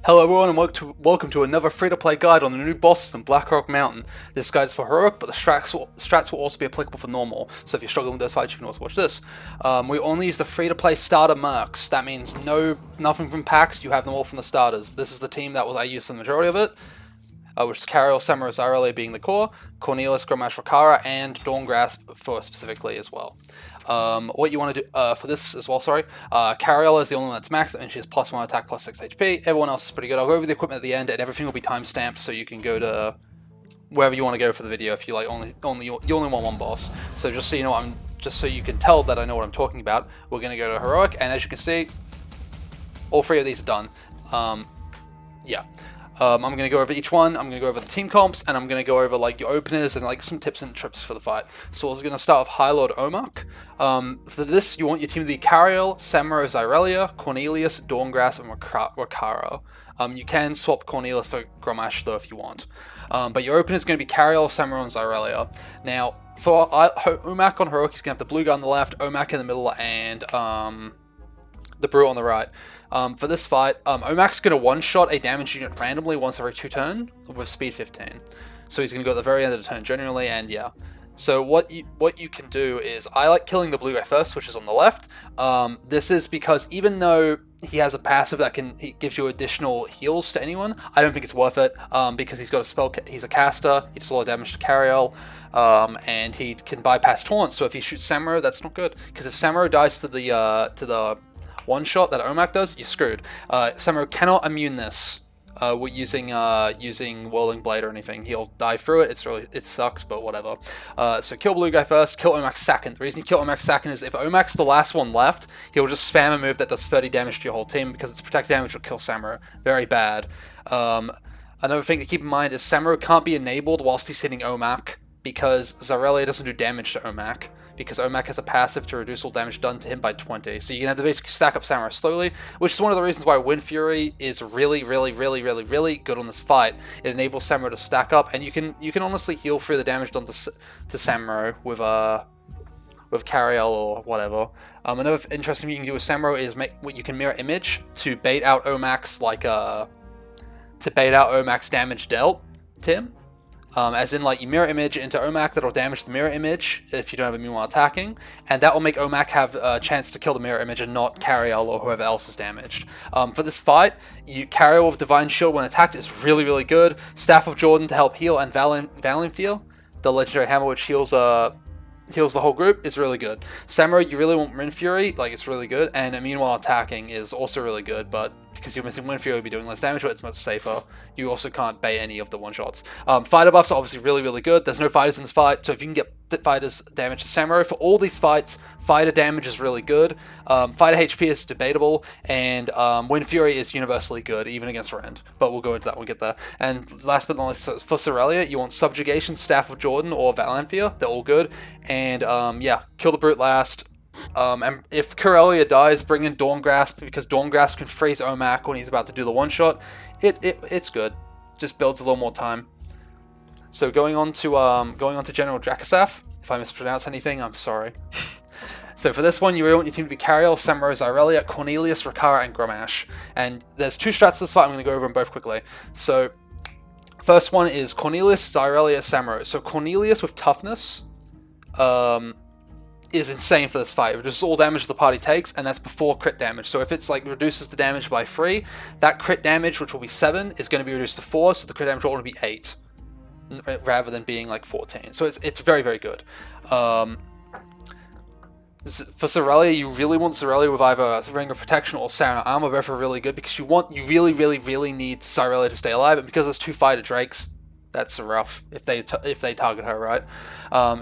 Hello everyone and welcome to another free-to-play guide on the new bosses in Blackrock Mountain. This guide is for Heroic, but the strats will also be applicable for normal, so if you're struggling with those fights you can also watch this. We only use the free-to-play starter mercs. That means nothing from packs, you have them all from the starters. This is the team that I used for the majority of it, which is Cariel, Samuro, Zyrelia being the core, Cornelius, Grommash, Rakara, and Dawngrasp for specifically as well. What you want to do for this as well, Cariel is the only one that's maxed, and she has +1 attack, +6 HP. Everyone else is pretty good. I'll go over the equipment at the end, and everything will be timestamped, so you can go to wherever you want to go for the video if you like. You only want one boss. So just so you know, just so you can tell that I know what I'm talking about, we're going to go to Heroic, and as you can see, all three of these are done. I'm going to go over each one, I'm going to go over the team comps, and I'm going to go over like your openers and like some tips and trips for the fight. So we're going to start with Highlord Omokk. For this, you want your team to be Cariel, Samuro, Zyrelia, Cornelius, Dawngrasp, and Rakara. You can swap Cornelius for Grommash though if you want. But your opener is going to be Cariel, Samuro, and Zyrelia. Now, for Omokk on Heroic, he's going to have the blue guy on the left, Omokk in the middle, and the Brute on the right. For this fight, Omakk's going to one-shot a damage unit randomly once every 2 turns with speed 15. So he's going to go at the very end of the turn generally, and yeah. So what you can do is, I like killing the blue guy first, which is on the left. This is because even though he has a passive that he gives you additional heals to anyone, I don't think it's worth it, because he's got a spell, he's a caster, he does a lot of damage to Cariel, and he can bypass taunt, so if he shoots Samuro, that's not good, because if Samuro dies to the one shot that Omokk does, you're screwed. Samuro cannot immune this using Whirling Blade or anything. He'll die through it. It sucks, but whatever. So kill blue guy first, kill Omokk second. The reason you kill Omokk second is if Omakk's the last one left, he'll just spam a move that does 30 damage to your whole team because its protect damage will kill Samuro. Very bad. Another thing to keep in mind is Samuro can't be enabled whilst he's hitting Omokk because Zyrelia doesn't do damage to Omokk, because Omokk has a passive to reduce all damage done to him by 20. So you can have to basically stack up Samuro slowly, which is one of the reasons why Wind Fury is really good on this fight. It enables Samuro to stack up, and you can honestly heal through the damage done to Samuro with Cariel or whatever. Another interesting thing you can do with Samuro is you can mirror image to bait out Omakk's damage dealt to him. As in, like, you mirror image into Omokk that'll damage the mirror image if you don't have immune while attacking, and that will make Omokk have a chance to kill the mirror image and not Cariel or whoever else is damaged. For this fight, Cariel with Divine Shield when attacked is really good. Staff of Jordan to help heal, and Valenfear, the legendary hammer which heals the whole group, is really good. Samuro, you really want Wind Fury, like, it's really good, and immune while attacking is also really good, but because you're missing Wind Fury, you'll be doing less damage, but it's much safer. You also can't bait any of the one-shots. Fighter buffs are obviously really good. There's no fighters in this fight, so if you can get fighters damage to Samuro, for all these fights, fighter damage is really good. Fighter HP is debatable, and Wind Fury is universally good, even against Rend. But we'll go into that when we get there. And last but not least, for Zyrelia, you want Subjugation, Staff of Jordan, or Valenfear. They're all good. And yeah, kill the Brute last. And if Cariel dies, bring in Dawngrasp, because Dawngrasp can freeze Omokk when he's about to do the one-shot. It's good. Just builds a little more time. So going on to General Drakkisath. If I mispronounce anything, I'm sorry. So for this one, you really want your team to be Cariel, Samuro, Zyrelia, Cornelius, Rakara, and Grommash. And there's 2 strats to this fight. I'm going to go over them both quickly. So first one is Cornelius, Zyrelia, Samuro. So Cornelius with toughness is insane for this fight. It reduces all damage the party takes, and that's before crit damage. So if it's like reduces the damage by 3, that crit damage, which will be 7, is going to be reduced to 4, so the crit damage will only be 8, rather than being like 14. So it's very good. For Zyrelia, you really want Zyrelia with either Ring of Protection or Sound Armor. Both are really good because you really need Zyrelia to stay alive, and because there's 2 fighter drakes, that's rough if they target her, right?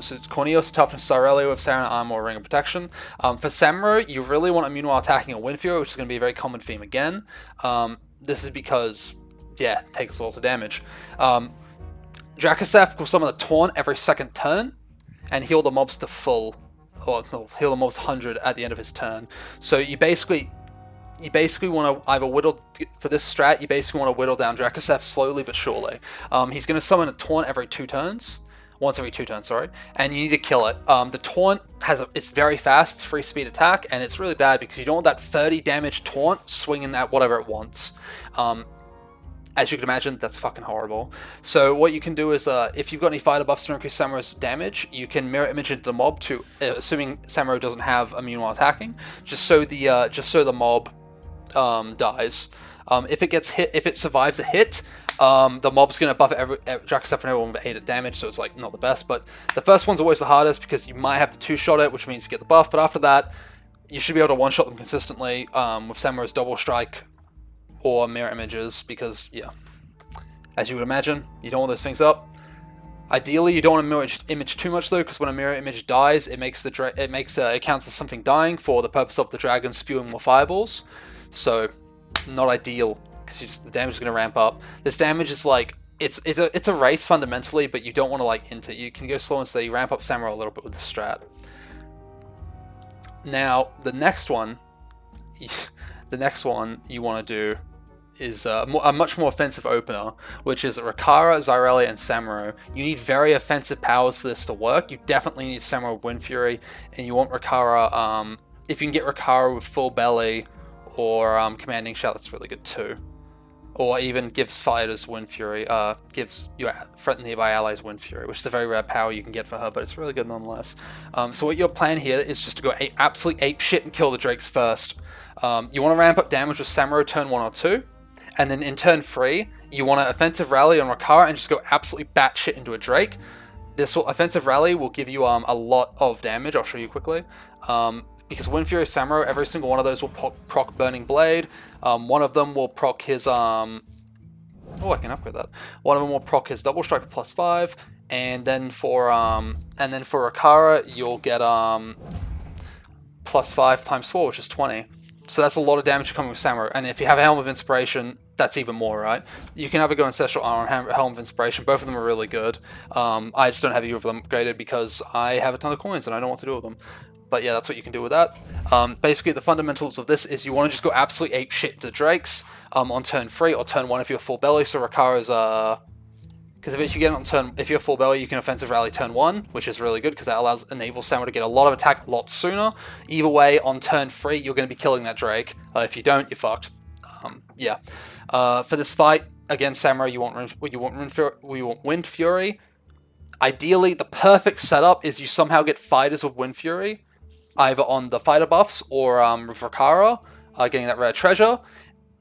So it's Cornelius, Toughness, Zyrelia with Sound Armor or Ring of Protection. For Samuro, you really want immune while attacking a Wind Fury, which is going to be a very common theme again. This is because, yeah, it takes lots of damage. Drakkisath will summon a taunt every 2nd turn and heal the mobs to full, or no, heal the mobs 100 at the end of his turn. So you basically want to either whittle, for this strat, you basically want to whittle down Drakkisath slowly but surely. He's going to summon a taunt every 2 turns. Once every 2 turns, sorry. And you need to kill it. The taunt it's very fast, it's free speed attack, and it's really bad because you don't want that 30 damage taunt swinging at whatever it wants. As you can imagine, that's fucking horrible. So what you can do is, if you've got any fighter buffs to increase Samuro's damage, you can mirror image into the mob to, assuming Samuro doesn't have immune while attacking, just so the mob dies. If it gets hit, if it survives a hit, the mob's going to buff Drakkisath and everyone with 8 at damage, so it's like not the best. But the first one's always the hardest because you might have to 2-shot it, which means you get the buff. But after that, you should be able to 1-shot them consistently with Samuro's double strike or mirror images, because yeah, as you would imagine, you don't want those things up. Ideally, you don't want to mirror image too much though, because when a mirror image dies, it counts as something dying for the purpose of the dragon spewing more fireballs. So not ideal, because the damage is going to ramp up. This damage is like it's a race fundamentally, but you don't want to like int it. You can go slow and steady, ramp up Samuro a little bit with the strat. Now the next one you want to do is a much more offensive opener, which is Rikara, Zyrelia, and Samuro. You need very offensive powers for this to work. You definitely need Samuro with Wind Fury, and you want Rikara, if you can get Rikara with Full Belly or Commanding Shout, that's really good too. Or even gives fighters Wind Fury, gives your nearby allies Wind Fury, which is a very rare power you can get for her, but it's really good nonetheless. So what your plan here is just to go absolutely ape shit and kill the Drakes first. You want to ramp up damage with Samuro turn 1 or 2, and then in turn 3, you want to offensive rally on Rikara and just go absolutely batshit into a Drake. This offensive rally will give you a lot of damage. I'll show you quickly. Because Wind Fury Samuro, every single one of those will proc Burning Blade. One of them will proc his oh, I can upgrade that. One of them will proc his Double Strike +5, and then for Rikara, you'll get +5 × 4, which is 20. So that's a lot of damage coming with Samuro. And if you have Helm of Inspiration, that's even more, right? You can either go Ancestral Armor or Helm of Inspiration. Both of them are really good. I just don't have either of them upgraded because I have a ton of coins and I don't know what to do with them. But yeah, that's what you can do with that. Basically, the fundamentals of this is you want to just go absolutely ape shit into Drakes on turn 3 or turn 1 if you're Full Belly. So Rikara's because if you get it on if you're Full Belly, you can offensive rally turn 1, which is really good because that enables Samuro to get a lot of attack a lot sooner. Either way, on turn 3, you're going to be killing that Drake. If you don't, you're fucked. Yeah. For this fight against Samuro, you want Wind Fury. Ideally, the perfect setup is you somehow get fighters with Wind Fury, either on the fighter buffs or with Rikara, getting that rare treasure,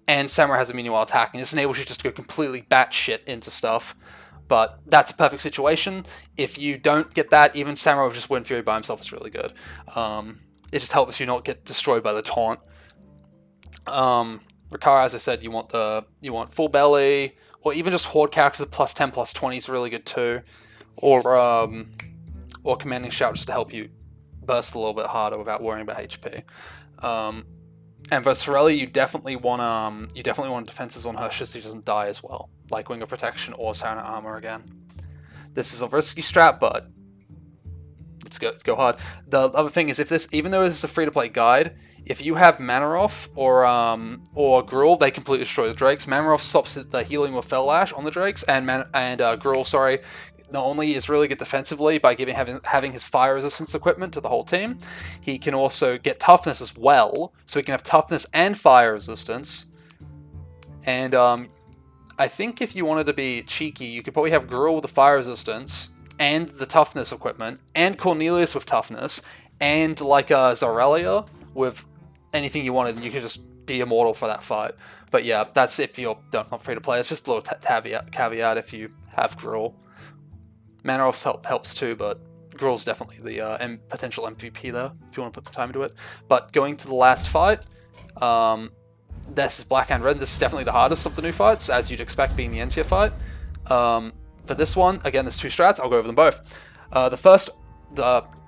and Samuro has a minion while attacking. This enables you just to go completely batshit into stuff. But that's a perfect situation. If you don't get that, even Samuro with just Wind Fury by himself is really good. It just helps you not get destroyed by the taunt. Rikara, as I said, you want Full Belly, or even just Horde characters at +10, +20 is really good too. Or Commanding Shout just to help you burst a little bit harder without worrying about HP. And for Sorelli, you definitely want defenses on her so she doesn't die as well, like Wing of Protection or Silent Armor again. This is a risky strat, but let's go hard. The other thing is, even though this is a free-to-play guide, if you have Manaroth or Gruul, they completely destroy the Drakes. Manaroth stops the healing with Fell Lash on the Drakes, and Gruul, sorry, not only is really good defensively by having his fire resistance equipment to the whole team, he can also get toughness as well, so he can have toughness and fire resistance. And I think if you wanted to be cheeky, you could probably have Gruul with the fire resistance and the toughness equipment, and Cornelius with toughness, and like Zyrelia with anything you wanted, and you could just be immortal for that fight. But yeah, that's if you're not free to play. It's just a little caveat if you have Gruul. Manaroth's helps too, but Gruul's definitely the potential MVP there, if you want to put some time into it. But going to the last fight, this is Blackhand Rend. This is definitely the hardest of the new fights, as you'd expect being the end-tier fight. For this one, again, there's 2 strats. I'll go over them both.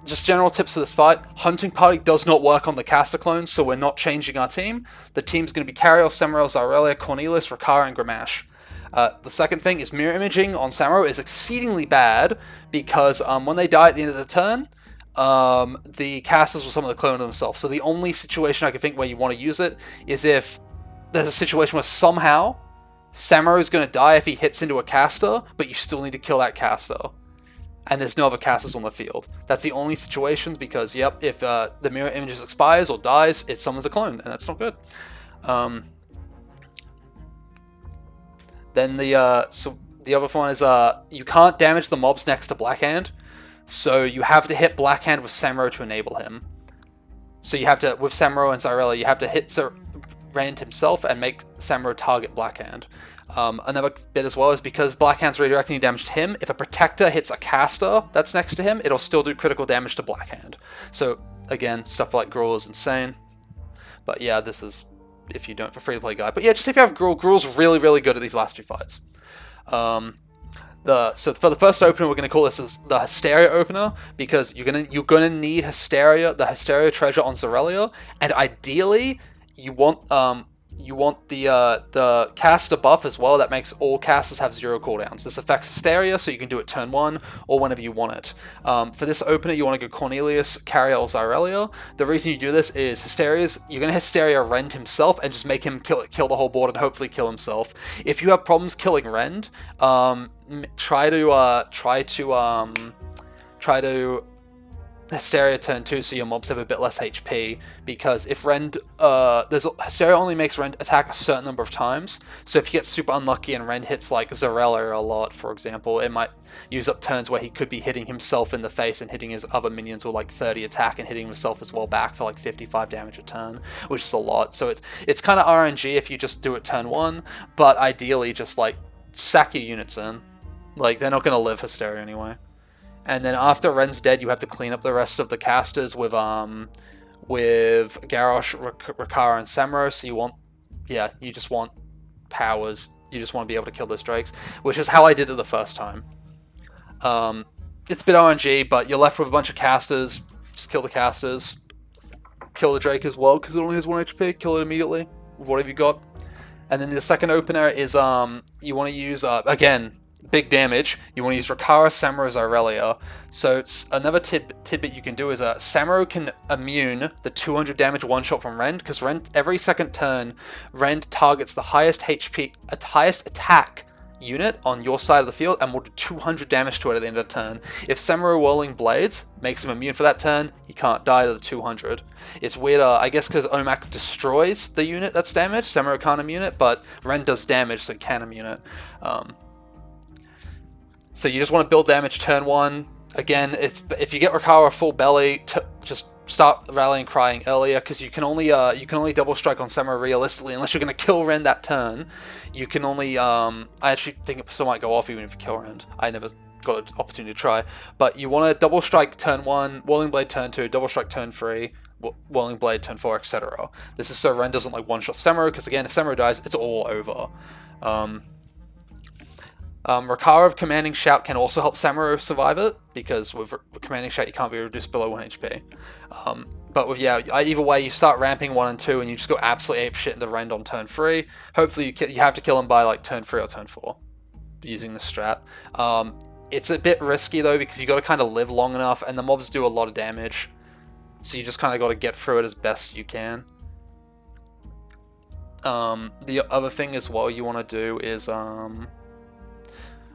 Just general tips for this fight. Hunting Party does not work on the caster clones, so we're not changing our team. The team's going to be Cariel, Samuro, Zyrelia, Cornelius, Rikara, and Gramash. The second thing is mirror imaging on Samuro is exceedingly bad because when they die at the end of the turn, the casters will summon the clone of themselves. So the only situation I can think where you want to use it is if there's a situation where somehow Samuro is going to die if he hits into a caster, but you still need to kill that caster, and there's no other casters on the field. That's the only situations because, yep, if the mirror images expires or dies, it summons a clone, and that's not good. Then so the other one is you can't damage the mobs next to Blackhand, so you have to hit Blackhand with Samuro to enable him. So you have to, with Samuro and Xyrella, you have to hit Rend himself and make Samuro target Blackhand. Another bit as well is because Blackhand's redirecting damage to him, if a protector hits a caster that's next to him, it'll still do critical damage to Blackhand. So again, stuff like Gruul is insane. But yeah, this is if you don't for free-to-play guide. But yeah, just if you have Gruul, Gruul's really, really good at these last two fights. So for the first opener, we're gonna call this as the Hysteria opener because you're gonna need the Hysteria treasure on Xyrella, and ideally you want the caster buff as well that makes all casters have 0 cooldowns. This affects Hysteria, so you can do it turn 1 or whenever you want it. For this opener, you want to go Cornelius, Cariel, Xyrella. The reason you do this is you're going to Hysteria Rend himself and just make him kill the whole board and hopefully kill himself. If you have problems killing Rend, try to Hysteria turn 2 so your mobs have a bit less HP, because if Rend, Hysteria only makes Rend attack a certain number of times, so if you get super unlucky and Rend hits like Xyrella a lot, for example, it might use up turns where he could be hitting himself in the face and hitting his other minions with like 30 attack and hitting himself as well back for like 55 damage a turn, which is a lot. So it's kind of RNG if you just do it turn 1, but ideally just like sack your units in. Like, they're not going to live Hysteria anyway. And then after Rend's dead, you have to clean up the rest of the casters with Garrosh, Rikara, and Samuro. So you just want powers. You just want to be able to kill those drakes, which is how I did it the first time. It's a bit RNG, but you're left with a bunch of casters. Just kill the casters. Kill the drake as well, because it only has 1 HP. Kill it immediately with whatever you got. And then the second opener is you want to use, again, big damage. You want to use Rikara, Samuro, Xyrella. So it's another tidbit you can do is Samuro can immune the 200 damage one-shot from Rend, because every second turn, Rend targets the highest attack unit on your side of the field and will do 200 damage to it at the end of the turn. If Samuro Whirling Blades makes him immune for that turn, he can't die to the 200. It's weird, I guess because Omokk destroys the unit that's damaged, Samuro can't immune it, but Rend does damage, so he can immune it. So you just want to build damage turn 1. Again, if you get Rikara full belly, just start rallying crying earlier, because you can only double strike on Samuro realistically unless you're going to kill Rend that turn. You can only I actually think it still might go off even if you kill Rend. I never got an opportunity to try, but you want to double strike turn 1, Whirling Blade turn 2, double strike turn 3, Whirling Blade turn 4, etc. This is so Rend doesn't like one-shot Samuro, because again, if Samuro dies, it's all over. Rikara of Commanding Shout can also help Samuro survive it, because with Commanding Shout you can't be reduced below 1 HP. But with, either way, you start ramping 1 and 2 and you just go absolutely ape shit into Rend on turn 3. Hopefully you have to kill him by like turn 3 or turn 4 using the strat. It's a bit risky though, because you got to kind of live long enough and the mobs do a lot of damage. So you just kind of got to get through it as best you can. The other thing as well you want to do is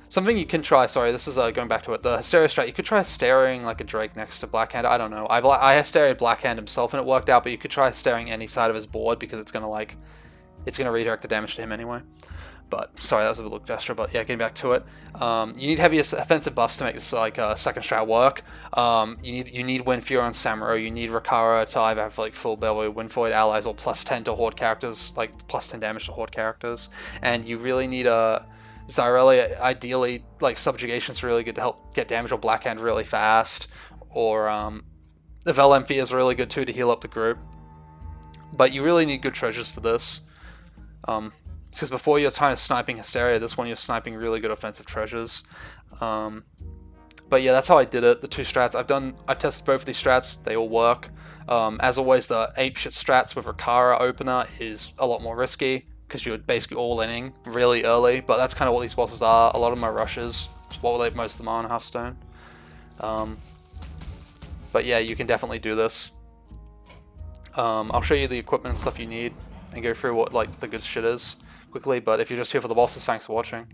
something you can try, sorry, this is going back to it, the Hysteria strat, you could try staring like a Drake next to Blackhand, I don't know. I Hysteria'd Blackhand himself and it worked out, but you could try staring any side of his board because it's going to redirect the damage to him anyway. But, sorry, that was a little gesture, but yeah, getting back to it. You need heavy offensive buffs to make this like second strat work. You need Wind Fury on Samuro, you need Rikara to either have like full belly, Wind Void allies, or plus 10 to horde characters, like plus 10 damage to horde characters. And you really need a Xyrella, ideally, like Subjugation's really good to help get damage on Blackhand really fast, or the Velemfi is really good too to heal up the group. But you really need good treasures for this. Because before you're kind of sniping Hysteria, this one you're sniping really good offensive treasures. But yeah, that's how I did it, the 2 strats. I've tested both of these strats, they all work. As always, the apeshit strats with Rikara opener is a lot more risky, because you're basically all-inning really early, but that's kind of what these bosses are. A lot of them are rushes. It's what most of them are in Hearthstone. But yeah, you can definitely do this. I'll show you the equipment and stuff you need, and go through what like the good shit is quickly, but if you're just here for the bosses, thanks for watching.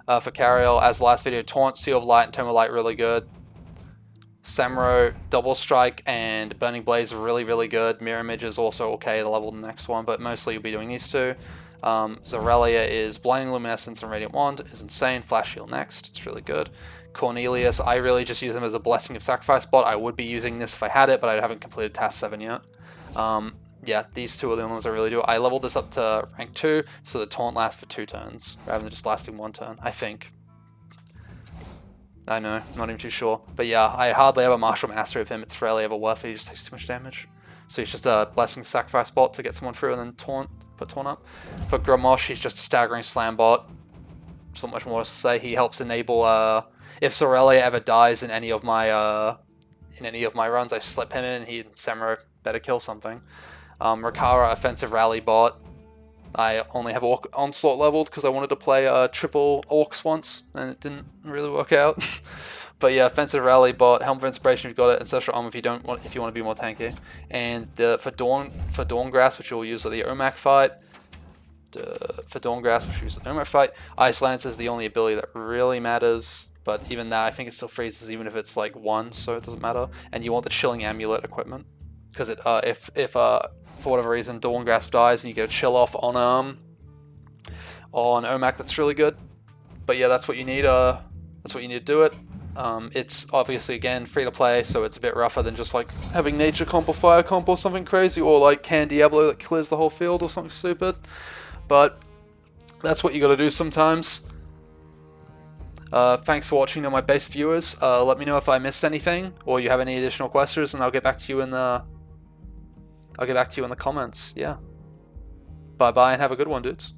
For Cariel, as the last video, Taunt, Seal of Light, and Tome of Light really good. Samuro, Double Strike, and Burning Blaze are really, really good. Mirror Image is also okay to level the next one, but mostly you'll be doing these 2. Zorelia is Blinding Luminescence and Radiant Wand, is insane. Flash Heal next, it's really good. Cornelius, I really just use him as a Blessing of Sacrifice bot. I would be using this if I had it, but I haven't completed Task 7 yet. Yeah, these two are the only ones I really do. I leveled this up to rank 2, so the taunt lasts for 2 turns, rather than just lasting 1 turn, I think. I know, I'm not even too sure. But yeah, I hardly ever martial mastery of him. It's rarely ever worth it. He just takes too much damage. So he's just a Blessing of Sacrifice bot to get someone through and then put taunt up. For Gramosh, he's just a staggering slam bot. There's not much more to say. He helps enable, if Zorelia ever dies in any of my runs, I slip him in, he and Samuro better kill something. Rikara, offensive rally bot. I only have Orc Onslaught leveled because I wanted to play triple Orcs once, and it didn't really work out. But yeah, offensive rally bot, Helm of Inspiration if you've got it, Ancestral Arm if you want to be more tanky. And for Dawngrasp, which you'll use at the Omokk fight. Ice Lance is the only ability that really matters. But even that, I think it still freezes even if it's like 1, so it doesn't matter. And you want the Chilling Amulet equipment. Because if for whatever reason Dawngrasp dies and you get a chill off on Omokk, that's really good. But yeah, that's what you need. That's what you need to do it. It's obviously again free to play, so it's a bit rougher than just like having Nature Comp or Fire Comp or something crazy, or like Can Diablo that clears the whole field or something stupid. But that's what you got to do sometimes. Thanks for watching to my base viewers. Let me know if I missed anything or you have any additional questions, and I'll get back to you in the comments. Yeah. Bye bye and have a good one, dudes.